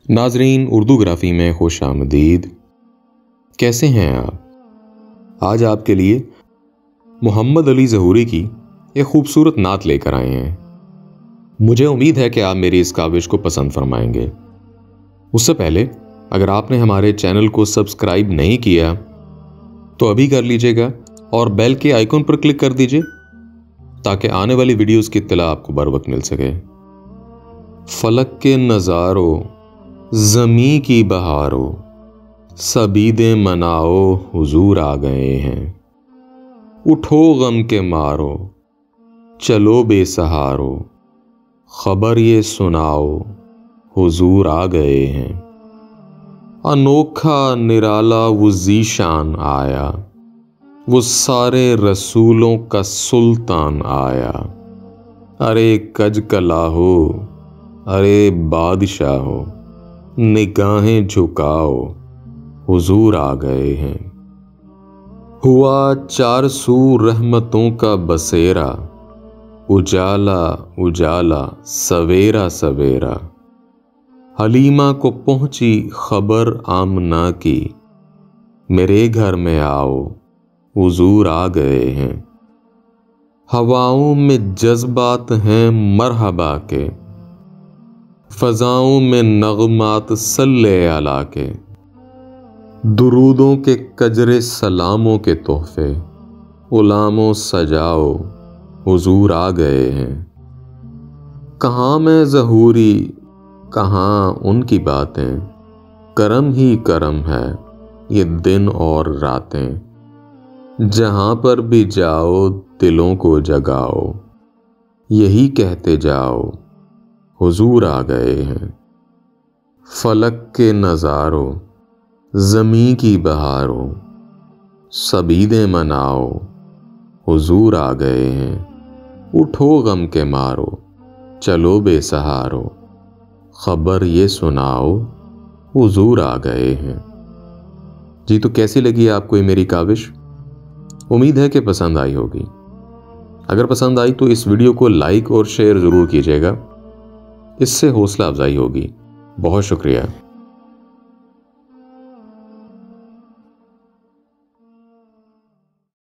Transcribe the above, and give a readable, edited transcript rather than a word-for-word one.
ناظرین، اردو گرافی میں خوش آمدید۔ کیسے ہیں آپ؟ آج آپ کے لیے محمد علی ظہوری کی ایک خوبصورت نعت لے کر آئے ہیں۔ مجھے امید ہے کہ آپ میری اس کاوش کو پسند فرمائیں گے۔ اس سے پہلے اگر آپ نے ہمارے چینل کو سبسکرائب نہیں کیا تو ابھی کر لیجئے گا اور بیل کے آئیکن پر کلک کر دیجئے تاکہ آنے والی ویڈیوز کی اطلاع آپ کو بر وقت مل سکے۔ فلک کے نظاروں، زمیں کی بہاروں، سبیدیں مناؤ، حضور آ گئے ہیں۔ اٹھو غم کے مارو، چلو بے سہارو، خبر یہ سناؤ، حضور آ گئے ہیں۔ انوکھا نرالا وہ ذیشان آیا، وہ سارے رسولوں کا سلطان آیا۔ ارے کج کلا ہو، ارے بادشاہ ہو، نگاہیں جھکاؤ، حضور آ گئے ہیں۔ ہوا چار سو رحمتوں کا بسیرا، اجالا اجالا سویرا سویرا۔ حلیمہ کو پہنچی خبر آمنہ کی، میرے گھر میں آؤ، حضور آ گئے ہیں۔ ہواؤں میں جذبات ہیں مرحبا کے، فضاؤں میں نغمات صلی علیہ کے۔ درودوں کے کجرے سلاموں کے تحفے، غلاموں سجاؤ، حضور آ گئے ہیں۔ کہاں میں ظہوری، کہاں ان کی باتیں، کرم ہی کرم ہے یہ دن اور راتیں۔ جہاں پر بھی جاؤ دلوں کو جگاؤ، یہی کہتے جاؤ، حضور آ گئے ہیں۔ فلک کے نظاروں، زمیں کی بہاروں، سبیدیں مناؤ، حضور آ گئے ہیں۔ اٹھو غم کے مارو، چلو بے سہارو، خبر یہ سناؤ، حضور آ گئے ہیں۔ جی تو کیسی لگی آپ کو یہ میری کاوش؟ امید ہے کہ پسند آئی ہوگی۔ اگر پسند آئی تو اس ویڈیو کو لائک اور شیئر ضرور کیجیے گا، اس سے حوصلہ افزائی ہوگی۔ بہت شکریہ۔